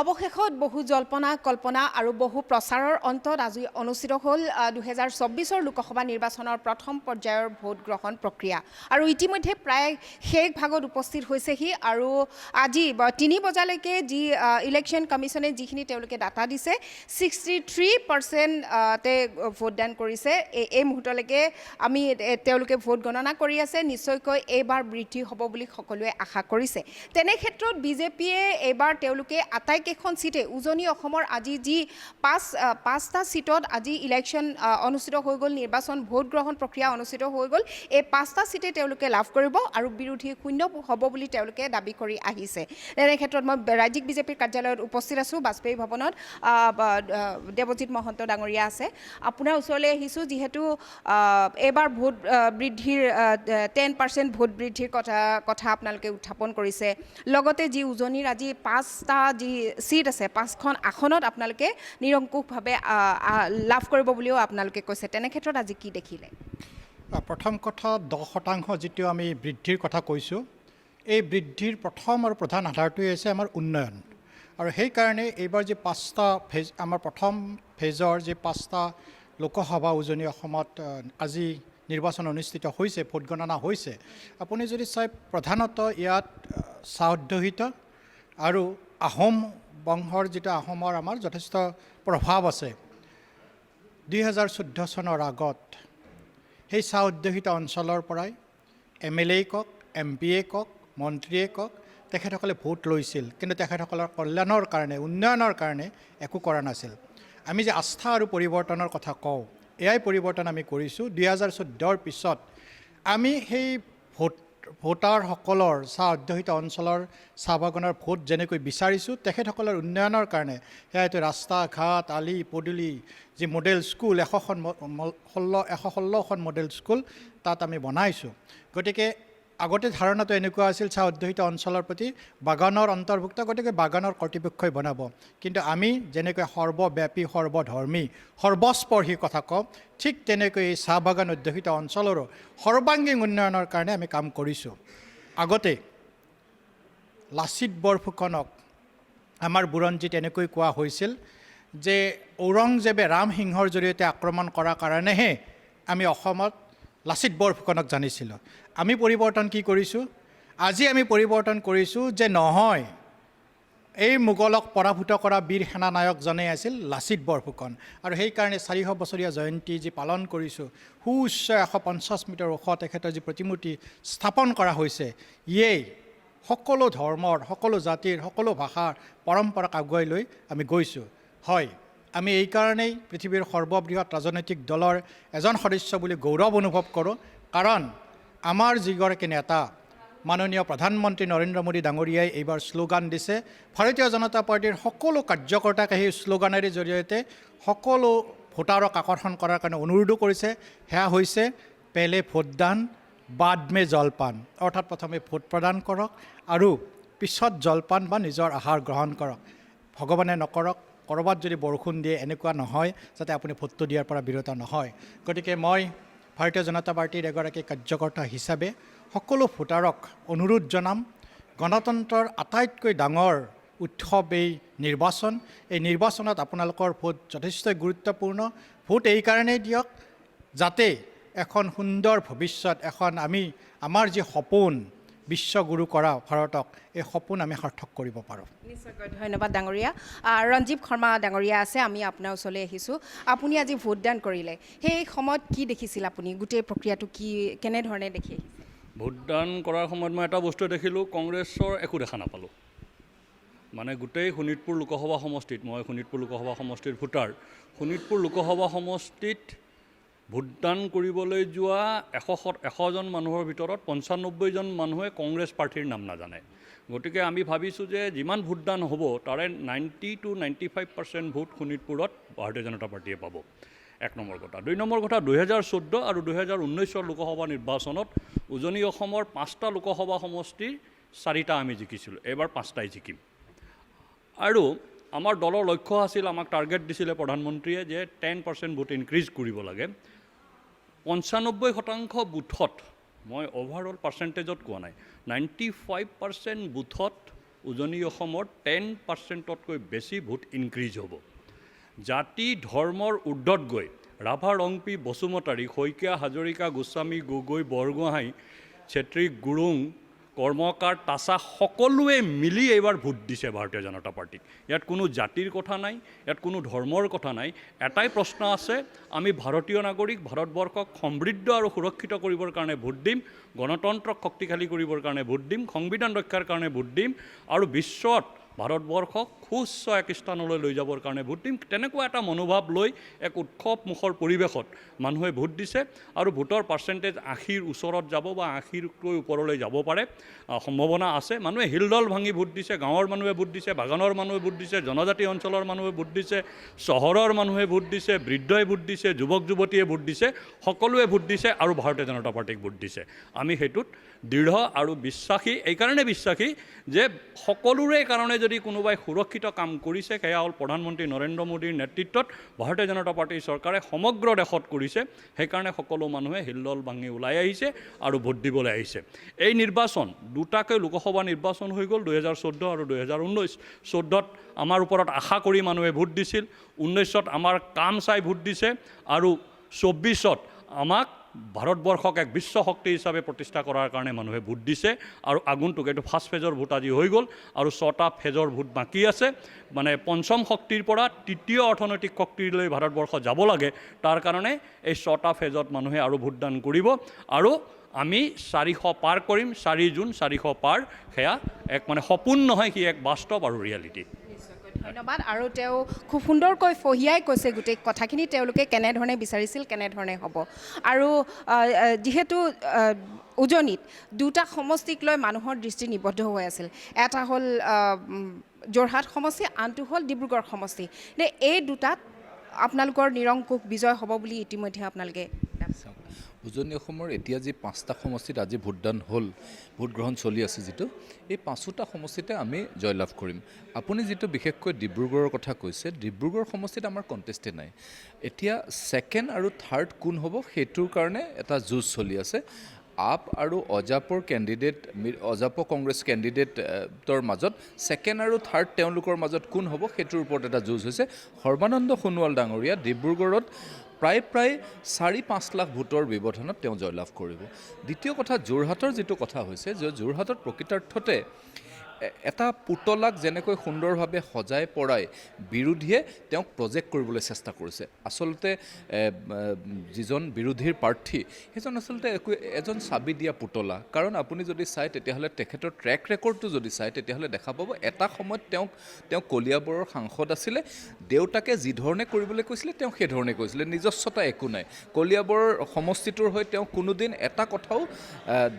অৱশেষত বহু জল্পনা কল্পনা আৰু বহু প্ৰচাৰৰ অন্তত আজি অনুষ্ঠিত হ'ল 2024 লোকসভা নিৰ্বাচনৰ প্ৰথম পৰ্যায়ৰ ভোট গ্ৰহণ প্ৰক্ৰিয়া আৰু ইতিমধ্যে প্ৰায় শেষ ভাগত উপস্থিত হৈছেহি আৰু আজি 3 বজালৈকে যি ইলেকশ্যন কমিশ্যনে যিখিনি তেওঁলোকে ডাটা দিছে 63% তে ভোটদান কৰিছে এই মুহূৰ্তলৈকে আমি তেওঁলোকে ভোট গণনা কৰি আছে নিশ্চয়কৈ এইবাৰ বৃদ্ধি হ'ব বুলি সকলোৱে আশা কৰিছে তেনে ক্ষেত্ৰত বিজেপিয়ে এইবাৰ তেওঁলোকে আটাইকেইখন সিটে উজনি অসমৰ আজি যি পাঁচটা সিটত আজি ইলেকশ্যন অনুষ্ঠিত হৈ গ'ল নিৰ্বাচন ভোট গ্ৰহণ প্ৰক্ৰিয়া অনুষ্ঠিত হৈ গ'ল এই পাঁচটা সিটে তেওঁলোকে লাভ কৰিব আৰু বিৰোধী শূন্য হ'ব বুলি তেওঁলোকে দাবী কৰি আহিছে এনে ক্ষেত্ৰত মই ৰাজ্যিক বিজেপিৰ কাৰ্যালয়ত উপস্থিত আছোঁ বাজপেয়ী ভৱনত দেৱজিৎ মহন্ত ডাঙৰীয়া আছে আপোনাৰ ওচৰলৈ আহিছোঁ যিহেতু এইবাৰ ভোট বৃদ্ধিৰ 10% ভোট বৃদ্ধিৰ কথা আপোনালোকে উত্থাপন কৰিছে লগতে যি উজনিৰ আজি পাঁচটা যি সিট আছে পাঁচখন আসনত আপোনালোকে নিৰংকুশভাৱে লাভ কৰিব বুলিও আপোনালোকে কৈছে তেনে ক্ষেত্ৰত আজি কি দেখিলে প্ৰথম কথা 10% যিটো আমি বৃদ্ধিৰ কথা কৈছোঁ এই বৃদ্ধিৰ প্ৰথম আৰু প্ৰধান আধাৰটোৱে হৈছে আমাৰ উন্নয়ন আৰু সেইকাৰণে এইবাৰ যি পাঁচটা ফেজ আমাৰ প্ৰথম ফেজৰ যি পাঁচটা লোকসভা উজনি অসমত আজি নিৰ্বাচন অনুষ্ঠিত হৈছে ভোট গণনা হৈছে আপুনি যদি চাই প্ৰধানত ইয়াত চাহ অধ্যুষিত আৰু আহোম বংশৰ যিটো আহোমৰ আমাৰ যথেষ্ট প্ৰভাৱ আছে 2014 চনৰ আগত সেই চাহ অধ্যুষিত অঞ্চলৰ পৰাই MLA কওক MP কওক মন্ত্ৰীয়ে কওক তেখেতসকলে ভোট লৈছিল কিন্তু তেখেতসকলৰ কল্যাণৰ কাৰণে উন্নয়নৰ কাৰণে একো কৰা নাছিল আমি যে আস্থা আৰু পৰিৱৰ্তনৰ কথা কওঁ এয়াই পৰিৱৰ্তন আমি কৰিছোঁ 2014ৰ পিছত আমি সেই ভোটাৰসকলৰ চাহ অধ্যুষিত অঞ্চলৰ চাহ বাগানৰ ভোট যেনেকৈ বিচাৰিছোঁ তেখেতসকলৰ উন্নয়নৰ কাৰণে সেয়াইতো ৰাস্তা ঘাট আলি পদূলি যি মডেল স্কুল 116খন মডেল স্কুল তাত আমি বনাইছোঁ গতিকে আগতে ধাৰণাটো এনেকুৱা আছিল চাহ অধ্যুষিত অঞ্চলৰ প্ৰতি বাগানৰ অন্তৰ্ভুক্ত গতিকে বাগানৰ কৰ্তৃপক্ষই বনাব কিন্তু আমি যেনেকৈ সৰ্বব্যাপী সৰ্বধৰ্মী সৰ্বস্পৰ্শী কথা কওঁ ঠিক তেনেকৈ এই চাহ বাগান অধ্যুষিত অঞ্চলৰো সৰ্বাংগীন উন্নয়নৰ কাৰণে আমি কাম কৰিছোঁ আগতে লাচিত বৰফুকনক আমাৰ বুৰঞ্জীত এনেকৈ কোৱা হৈছিল যে ঔৰংজেবে ৰাম সিংহৰ জৰিয়তে আক্ৰমণ কৰাৰ কাৰণেহে আমি অসমত লাচিত বৰফুকনক জানিছিলোঁ আমি পৰিৱৰ্তন কি কৰিছোঁ আজি আমি পৰিৱৰ্তন কৰিছোঁ যে নহয় এই মোগলক পৰাভূত কৰা বীৰ সেনানায়কজনেই আছিল লাচিত বৰফুকন আৰু সেইকাৰণে 400 বছৰীয়া জয়ন্তী যি পালন কৰিছোঁ সুউচ্চ 150 মিটাৰ ওখ তেখেতৰ যি প্ৰতিমূৰ্তি স্থাপন কৰা হৈছে ইয়েই সকলো ধৰ্মৰ সকলো জাতিৰ সকলো ভাষাৰ পৰম্পৰাক আগুৱাই লৈ আমি গৈছোঁ হয় আমি এই কাৰণেই পৃথিৱীৰ সৰ্ববৃহৎ ৰাজনৈতিক দলৰ এজন সদস্য বুলি গৌৰৱ অনুভৱ কৰোঁ কাৰণ আমাৰ যিগৰাকী নেতা মাননীয় প্ৰধানমন্ত্ৰী নৰেন্দ্ৰ মোদী ডাঙৰীয়াই এইবাৰ শ্লোগান দিছে ভাৰতীয় জনতা পাৰ্টিৰ সকলো কাৰ্যকৰ্তাক সেই শ্লোগানেৰে জৰিয়তে সকলো ভোটাৰক আকৰ্ষণ কৰাৰ কাৰণে অনুৰোধো কৰিছে সেয়া হৈছে পেলে ভোটদান বাদ মে জলপান অৰ্থাৎ প্ৰথমে ভোট প্ৰদান কৰক আৰু পিছত জলপান বা নিজৰ আহাৰ গ্ৰহণ কৰক ভগৱানে নকৰক ক'ৰবাত যদি বৰষুণ দিয়ে এনেকুৱা নহয় যাতে আপুনি ভোটটো দিয়াৰ পৰা বিৰত নহয় গতিকে মই ভাৰতীয় জনতা পাৰ্টিৰ এগৰাকী কাৰ্যকৰ্তা হিচাপে সকলো ভোটাৰক অনুৰোধ জনাম গণতন্ত্ৰৰ আটাইতকৈ ডাঙৰ উৎসৱ এই নিৰ্বাচনত আপোনালোকৰ ভোট যথেষ্ট গুৰুত্বপূৰ্ণ ভোট এই কাৰণেই দিয়ক যাতে এখন সুন্দৰ ভৱিষ্যত আমাৰ যি সপোন বিশ্বগুৰু কৰা ভাৰতক এই সপোন আমি সাৰ্থক কৰিব পাৰোঁ নিশ্চয়কৈ ধন্যবাদ ডাঙৰীয়া ৰঞ্জীৱ শৰ্মা ডাঙৰীয়া আছে আমি আপোনাৰ ওচৰলৈ আহিছোঁ আপুনি আজি ভোটদান কৰিলে সেই সময়ত কি দেখিছিল আপুনি গোটেই প্ৰক্ৰিয়াটো কেনেধৰণে দেখি ভোটদান কৰাৰ সময়ত মই এটা বস্তু দেখিলোঁ কংগ্ৰেছৰ একো দেখা নাপালোঁ মানে গোটেই শোণিতপুৰ লোকসভা সমষ্টিত মই শোণিতপুৰ লোকসভা সমষ্টিৰ ভোটাৰ শোণিতপুৰ লোকসভা সমষ্টিত ভোটদান কৰিবলৈ যোৱা 100জন মানুহৰ ভিতৰত 95জন মানুহে কংগ্ৰেছ প্ৰাৰ্থীৰ নাম নাজানে গতিকে আমি ভাবিছোঁ যে যিমান ভোটদান হ'ব তাৰে 90 to 95% ভোট শোণিতপুৰত ভাৰতীয় জনতা পাৰ্টীয়ে পাব 1 নম্বৰ কথা 2 নম্বৰ কথা 2014 আৰু 2019 লোকসভা নিৰ্বাচনত উজনি অসমৰ 5টা লোকসভা সমষ্টিৰ 4টা আমি জিকিছিলোঁ এইবাৰ 5টাই জিকিম আৰু আমাৰ দলৰ লক্ষ্য আছিল আমাক টাৰ্গেট দিছিলে প্ৰধানমন্ত্ৰীয়ে যে 10% ভোট ইনক্ৰিজ কৰিব লাগে 95% বুথত মই অভাৰঅল পাৰ্চেণ্টেজত কোৱা নাই 95% বুথত উজনি অসমৰ 10%তকৈ বেছি ভোট ইনক্ৰিজ হ'ব। জাতি ধৰ্মৰ ঊৰ্ধত গৈ ৰাভা, ৰংপি, বসুমতাৰী, শইকীয়া, হাজৰিকা, গোস্বামী, গগৈ, বৰগোহাঁই, চেত্ৰী, গুৰুং, কৰ্মকাৰ, তাছা সকলোৱে মিলি এইবাৰ ভোট দিছে ভাৰতীয় জনতা পাৰ্টিক। ইয়াত কোনো জাতিৰ কথা নাই, ইয়াত কোনো ধৰ্মৰ কথা নাই। এটাই প্ৰশ্ন আছে, আমি ভাৰতীয় নাগৰিক, ভাৰতবৰ্ষক সমৃদ্ধ আৰু সুৰক্ষিত কৰিবৰ কাৰণে ভোট দিম, গণতন্ত্ৰক শক্তিশালী কৰিবৰ কাৰণে ভোট দিম, সংবিধান ৰক্ষাৰ কাৰণে ভোট দিম আৰু বিশ্বত ভাৰতবৰ্ষক সুউচ্চ এক স্থানলৈ লৈ যাবৰ কাৰণে ভোট দিম। তেনেকুৱা এটা মনোভাৱ লৈ এক উৎসৱমুখৰ পৰিৱেশত মানুহে ভোট দিছে আৰু ভোটৰ পাৰ্চেণ্টেজ 80ৰ ওচৰত যাব বা 80তকৈ ওপৰলৈ যাব পাৰে, সম্ভাৱনা আছে। মানুহে হিলদল ভাঙি ভোট দিছে, গাঁৱৰ মানুহে ভোট দিছে, বাগানৰ মানুহে ভোট দিছে, জনজাতি অঞ্চলৰ মানুহে ভোট দিছে, চহৰৰ মানুহে ভোট দিছে, বৃদ্ধই ভোট দিছে, যুৱক যুৱতীয়ে ভোট দিছে, সকলোৱে ভোট দিছে আৰু ভাৰতীয় জনতা পাৰ্টিক ভোট দিছে। আমি সেইটোত দৃঢ় আৰু বিশ্বাসী। এইকাৰণে বিশ্বাসী যে সকলোৰে কাৰণে যদি কোনোবাই সুৰক্ষিত কাম কৰিছে সেয়া হ'ল প্ৰধানমন্ত্ৰী নৰেন্দ্ৰ মোদীৰ নেতৃত্বত ভাৰতীয় জনতা পাৰ্টীৰ চৰকাৰে সমগ্ৰ দেশত কৰিছে। সেইকাৰণে সকলো মানুহে হিলদল ভাঙি ওলাই আহিছে আৰু ভোট দিবলৈ আহিছে। এই নিৰ্বাচন দুটাকৈ লোকসভা নিৰ্বাচন হৈ গ'ল, 2014 আৰু 2019। 14ত আমাৰ ওপৰত আশা কৰি মানুহে ভোট দিছিল, 19ত আমাৰ কাম চাই ভোট দিছে আৰু 24ত আমাক ভাৰতবৰ্ষক এক বিশ্ব শক্তি হিচাপে প্ৰতিষ্ঠা কৰাৰ কাৰণে মানুহে ভোট দিছে। আৰু আগন্তুক এইটো ফাৰ্ষ্ট ফেজৰ ভোট আজি হৈ গ'ল আৰু 6টা ফেজৰ ভোট বাকী আছে। মানে পঞ্চম শক্তিৰ পৰা তৃতীয় অৰ্থনৈতিক শক্তিলৈ ভাৰতবৰ্ষ যাব লাগে, তাৰ কাৰণে এই 6টা ফেজত মানুহে আৰু ভোটদান কৰিব আৰু আমি 400 পাৰ কৰিম। 4 জুন 400 পাৰ, সেয়া এক মানে সপোন নহয়, সি এক বাস্তৱ আৰু ৰিয়েলিটি। ধন্যবাদ। আৰু তেওঁ খুব সুন্দৰকৈ ফহিয়াই কৈছে গোটেই কথাখিনি তেওঁলোকে কেনেধৰণে বিচাৰিছিল, কেনেধৰণে হ'ব। আৰু যিহেতু উজনিত দুটা সমষ্টিক লৈ মানুহৰ দৃষ্টি নিবদ্ধ হৈ আছিল, এটা হ'ল যোৰহাট সমষ্টি, আনটো হ'ল ডিব্ৰুগড় সমষ্টি। এই দুটাত আপোনালোকৰ নিৰংকুশ বিজয় হ'ব বুলি ইতিমধ্যে আপোনালোকে উজনি অসমৰ এতিয়া যি 5টা সমষ্টিত আজি ভোটদান হ'ল, ভোটগ্ৰহণ চলি আছে যিটো, এই 5টা সমষ্টিতে আমি জয়লাভ কৰিম। আপুনি যিটো বিশেষকৈ ডিব্ৰুগড়ৰ কথা কৈছে, ডিব্ৰুগড় সমষ্টিত আমাৰ কণ্টেষ্টেই নাই। এতিয়া ছেকেণ্ড আৰু থাৰ্ড কোন হ'ব সেইটোৰ কাৰণে এটা যুঁজ চলি আছে। আপ আৰু অজাপৰ কেণ্ডিডেট, অজাপ কংগ্ৰেছ কেণ্ডিডেটৰ মাজত ছেকেণ্ড আৰু থাৰ্ড তেওঁলোকৰ মাজত কোন হ'ব সেইটোৰ ওপৰত এটা যুঁজ হৈছে। সৰ্বানন্দ সোণোৱাল ডাঙৰীয়া ডিব্ৰুগড়ত প্ৰায় 4-5 লাখ ভোটৰ ব্যৱধানত তেওঁ জয়লাভ কৰিব। দ্বিতীয় কথা, যোৰহাটৰ যিটো কথা হৈছে যে যোৰহাটত প্ৰকৃতাৰ্থতে এটা পুতলাক যেনেকৈ সুন্দৰভাৱে সজাই পৰাই বিৰোধীয়ে তেওঁক প্ৰজেক্ট কৰিবলৈ চেষ্টা কৰিছে। আচলতে যিজন বিৰোধীৰ প্ৰাৰ্থী সেইজন আচলতে এজন চাবি দিয়া পুতলা। কাৰণ আপুনি যদি চায় তেতিয়াহ'লে তেখেতৰ ট্ৰেক ৰেকৰ্ডটো যদি চায় তেতিয়াহ'লে দেখা পাব এটা সময়ত তেওঁ কলিয়াবৰৰ সাংসদ আছিলে, দেউতাকে যিধৰণে কৰিবলৈ কৈছিলে তেওঁ সেইধৰণে কৈছিলে, নিজস্বতা একো নাই। কলিয়াবৰৰ সমষ্টিটোৰ হৈ তেওঁ কোনোদিন এটা কথাও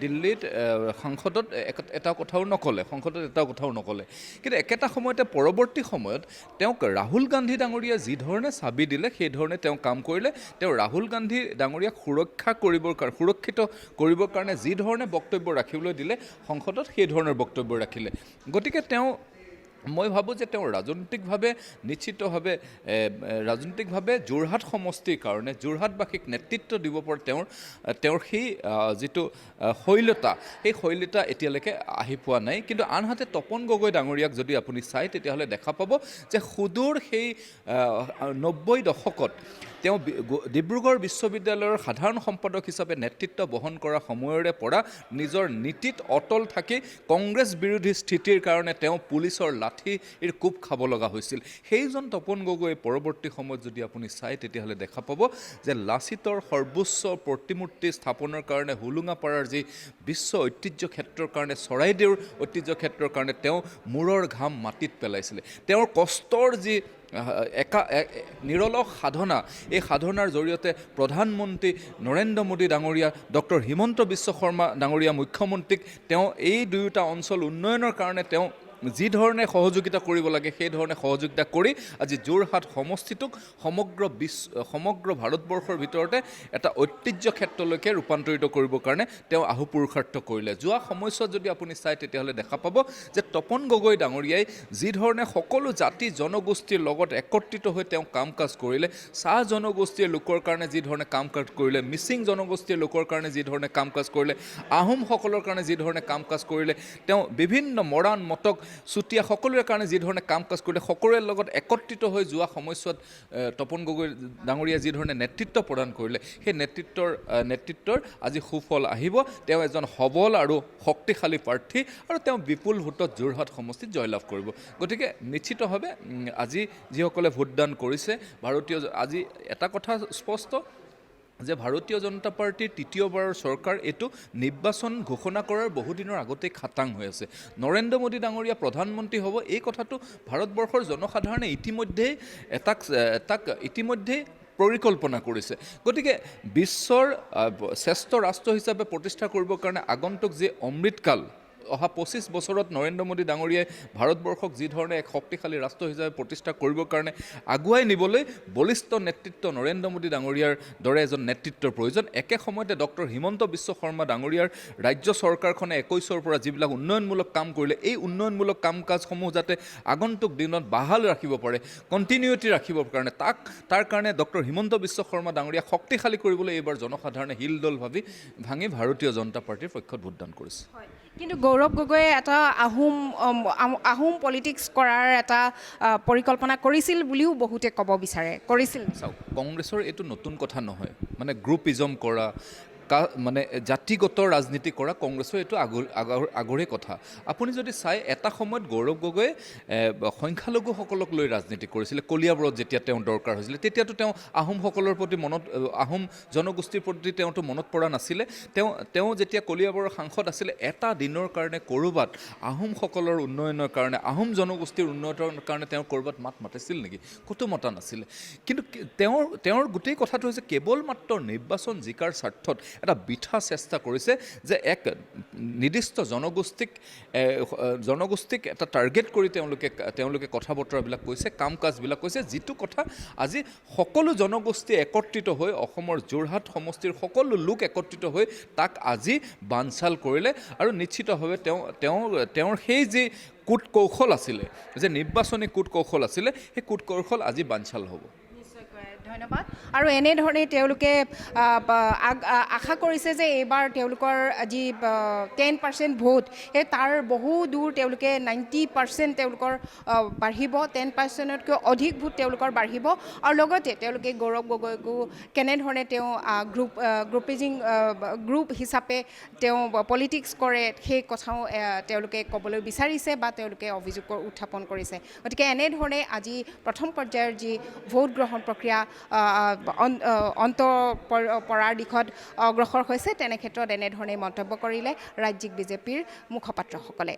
দিল্লীত সাংসদত এটা কথাও নক'লে, সংসদত এটা কথাও নক'লে। কিন্তু একেটা সময়তে পৰৱৰ্তী সময়ত তেওঁক ৰাহুল গান্ধী ডাঙৰীয়া যিধৰণে চাবি দিলে সেইধৰণে তেওঁ কাম কৰিলে। তেওঁ ৰাহুল গান্ধী ডাঙৰীয়াক সুৰক্ষিত কৰিবৰ কাৰণে যিধৰণে বক্তব্য ৰাখিবলৈ দিলে সংসদত সেই ধৰণৰ বক্তব্য ৰাখিলে। গতিকে মই ভাবোঁ যে তেওঁ ৰাজনৈতিকভাৱে নিশ্চিতভাৱে যোৰহাট সমষ্টিৰ কাৰণে যোৰহাটবাসীক নেতৃত্ব দিব পৰা তেওঁৰ সেই যিটো শৈলতা, সেই শৈলতা এতিয়ালৈকে আহি পোৱা নাই। কিন্তু আনহাতে তপন গগৈ ডাঙৰীয়াক যদি আপুনি চায় তেতিয়াহ'লে দেখা পাব যে সুদূৰ সেই 90 দশকত তেওঁ ডিব্ৰুগড় বিশ্ববিদ্যালয়ৰ সাধাৰণ সম্পাদক হিচাপে নেতৃত্ব বহন কৰা সময়ৰে পৰা নিজৰ নীতিত অটল থাকি কংগ্ৰেছ বিৰোধী স্থিতিৰ কাৰণে তেওঁ পুলিচৰ লাঠিৰ কোব খাব লগা হৈছিল। সেইজন তপন গগৈ পৰৱৰ্তী সময়ত যদি আপুনি চায় তেতিয়াহ'লে দেখা পাব যে লাচিতৰ সৰ্বোচ্চ প্ৰতিমূৰ্তি স্থাপনৰ কাৰণে হোলোঙাপাৰাৰ যি বিশ্ব ঐতিহ্য ক্ষেত্ৰৰ কাৰণে, চৰাইদেউৰ ঐতিহ্য ক্ষেত্ৰৰ কাৰণে তেওঁ মূৰৰ ঘাম মাটিত পেলাইছিলে। তেওঁৰ কষ্টৰ যি নিৰলস সাধনা, এই সাধনাৰ জৰিয়তে প্ৰধানমন্ত্ৰী নৰেন্দ্ৰ মোদী ডাঙৰীয়া, ডক্টৰ হিমন্ত বিশ্ব শৰ্মা ডাঙৰীয়া মুখ্যমন্ত্ৰীক তেওঁ এই দুয়োটা অঞ্চল উন্নয়নৰ কাৰণে তেওঁ যিধৰণে সহযোগিতা কৰিব লাগে সেইধৰণে সহযোগিতা কৰি আজি যোৰহাট সমষ্টিটোক সমগ্ৰ ভাৰতবৰ্ষৰ ভিতৰতে এটা ঐতিহ্য ক্ষেত্ৰলৈকে ৰূপান্তৰিত কৰিবৰ কাৰণে তেওঁ আহুপুৰুষাৰ্থ কৰিলে। যোৱা সময়ছোৱাত যদি আপুনি চায় তেতিয়াহ'লে দেখা পাব যে তপন গগৈ ডাঙৰীয়াই যিধৰণে সকলো জাতি জনগোষ্ঠীৰ লগত একত্ৰিত হৈ তেওঁ কাম কাজ কৰিলে, চাহ জনগোষ্ঠীৰ লোকৰ কাৰণে যিধৰণে কাম কাজ কৰিলে, মিচিং জনগোষ্ঠীৰ লোকৰ কাৰণে যিধৰণে কাম কাজ কৰিলে, আহোমসকলৰ কাৰণে যিধৰণে কাম কাজ কৰিলে, তেওঁ বিভিন্ন মৰাণ মটক চুতীয়া সকলোৰে কাৰণে যি ধৰণে কাম কাজ কৰিলে সকলোৰে লগত একত্ৰিত হৈ যোৱা সময়ছোৱাত তপন গগৈ ডাঙৰীয়া যি ধৰণে নেতৃত্ব প্ৰদান কৰিলে সেই নেতৃত্বৰ আজি সুফল আহিব তেওঁ এজন সবল আৰু শক্তিশালী প্ৰাৰ্থী আৰু তেওঁ বিপুল ভোটত যোৰহাট সমষ্টিত জয়লাভ কৰিব গতিকে নিশ্চিতভাৱে আজি যিসকলে ভোটদান কৰিছে আজি এটা কথা স্পষ্ট যে ভাৰতীয় জনতা পাৰ্টিৰ তৃতীয়বাৰৰ চৰকাৰ এইটো নিৰ্বাচন ঘোষণা কৰাৰ বহুদিনৰ আগতেই খাটাং হৈ আছে নৰেন্দ্ৰ মোদী ডাঙৰীয়া প্ৰধানমন্ত্ৰী হ'ব এই কথাটো ভাৰতবৰ্ষৰ জনসাধাৰণে ইতিমধ্যেই পৰিকল্পনা কৰিছে গতিকে বিশ্বৰ শ্ৰেষ্ঠ ৰাষ্ট্ৰ হিচাপে প্ৰতিষ্ঠা কৰিবৰ কাৰণে আগন্তুক যি অমৃতকাল অহা 25 বছৰত নৰেন্দ্ৰ মোদী ডাঙৰীয়াই ভাৰতবৰ্ষক যি ধৰণে এক শক্তিশালী ৰাষ্ট্ৰ হিচাপে প্ৰতিষ্ঠা কৰিবৰ কাৰণে আগুৱাই নিবলৈ বলিষ্ঠ নেতৃত্ব নৰেন্দ্ৰ মোদী ডাঙৰীয়াৰ দৰে এজন নেতৃত্বৰ প্ৰয়োজন একে সময়তে ডক্টৰ হিমন্ত বিশ্ব শৰ্মা ডাঙৰীয়াৰ ৰাজ্য চৰকাৰখনে 21ৰ পৰা যিবিলাক উন্নয়নমূলক কাম কৰিলে এই উন্নয়নমূলক কাম কাজসমূহ যাতে আগন্তুক দিনত বাহাল ৰাখিব পাৰে কণ্টিনিউটি ৰাখিবৰ কাৰণে তাৰ কাৰণে ডক্টৰ হিমন্ত বিশ্ব শৰ্মা ডাঙৰীয়াক শক্তিশালী কৰিবলৈ এইবাৰ জনসাধাৰণে হিলদল ভাঙি ভাৰতীয় জনতা পাৰ্টিৰ পক্ষত ভোটদান কৰিছে কিন্তু গৌৰৱ গগৈয়ে এটা আহোম পলিটিক্স কৰাৰ এটা পৰিকল্পনা কৰিছিল বুলিও বহুতে ক'ব বিচাৰে কৰিছিল চাওক কংগ্ৰেছৰ এইটো নতুন কথা নহয় মানে গ্ৰুপিজম কৰা মানে জাতিগত ৰাজনীতি কৰা কংগ্ৰেছৰ এইটো আগৰে কথা আপুনি যদি চাই এটা সময়ত গৌৰৱ গগৈয়ে সংখ্যালঘুসকলক লৈ ৰাজনীতি কৰিছিলে কলিয়াবৰত যেতিয়া তেওঁ দৰকাৰ হৈছিলে তেতিয়াতো তেওঁ আহোমসকলৰ প্ৰতি আহোম জনগোষ্ঠীৰ প্ৰতি তেওঁতো মনত পৰা নাছিলে তেওঁ যেতিয়া কলিয়াবৰৰ সাংসদ আছিলে এটা দিনৰ কাৰণে ক'ৰবাত আহোমসকলৰ উন্নয়নৰ কাৰণে আহোম জনগোষ্ঠীৰ উন্নয়নৰ কাৰণে তেওঁ ক'ৰবাত মাত মাতিছিল নেকি ক'তো মতা নাছিলে কিন্তু তেওঁৰ গোটেই কথাটো হৈছে কেৱল মাত্ৰ নিৰ্বাচন জিকাৰ স্বাৰ্থত এটা বিঠা চেষ্টা কৰিছে যে এক নিৰ্দিষ্ট জনগোষ্ঠীক এটা টাৰ্গেট কৰি তেওঁলোকে কথা বতৰাবিলাক কৈছে কাম কাজবিলাক কৈছে যিটো কথা আজি সকলো জনগোষ্ঠী একত্ৰিত হৈ অসমৰ যোৰহাট সমষ্টিৰ সকলো লোক একত্ৰিত হৈ তাক আজি বানচাল কৰিলে আৰু নিশ্চিতভাৱে তেওঁৰ সেই যি কূট কৌশল আছিলে যে নিৰ্বাচনী কূট কৌশল আছিলে সেই কূট কৌশল আজি বানচাল হ'ব ধন্যবাদ আৰু এনেধৰণে তেওঁলোকে আশা কৰিছে যে এইবাৰ তেওঁলোকৰ যি 10% ভোট সেই তাৰ বহু দূৰ তেওঁলোকে 90% তেওঁলোকৰ বাঢ়িব 10%তকৈ অধিক ভোট তেওঁলোকৰ বাঢ়িব আৰু লগতে তেওঁলোকে গৌৰৱ গগৈকো কেনেধৰণে তেওঁ গ্ৰুপ হিচাপে তেওঁ পলিটিক্স কৰে সেই কথাও তেওঁলোকে ক'বলৈ বিচাৰিছে বা তেওঁলোকে অভিযোগ উত্থাপন কৰিছে গতিকে এনেধৰণে আজি প্ৰথম পৰ্যায়ৰ যি ভোট গ্ৰহণ প্ৰক্ৰিয়া অন্ত পৰাৰ দিশত অগ্ৰসৰ হৈছে তেনে ক্ষেত্ৰত এনেধৰণে মন্তব্য কৰিলে ৰাজ্যিক বিজেপিৰ মুখপাত্ৰসকলে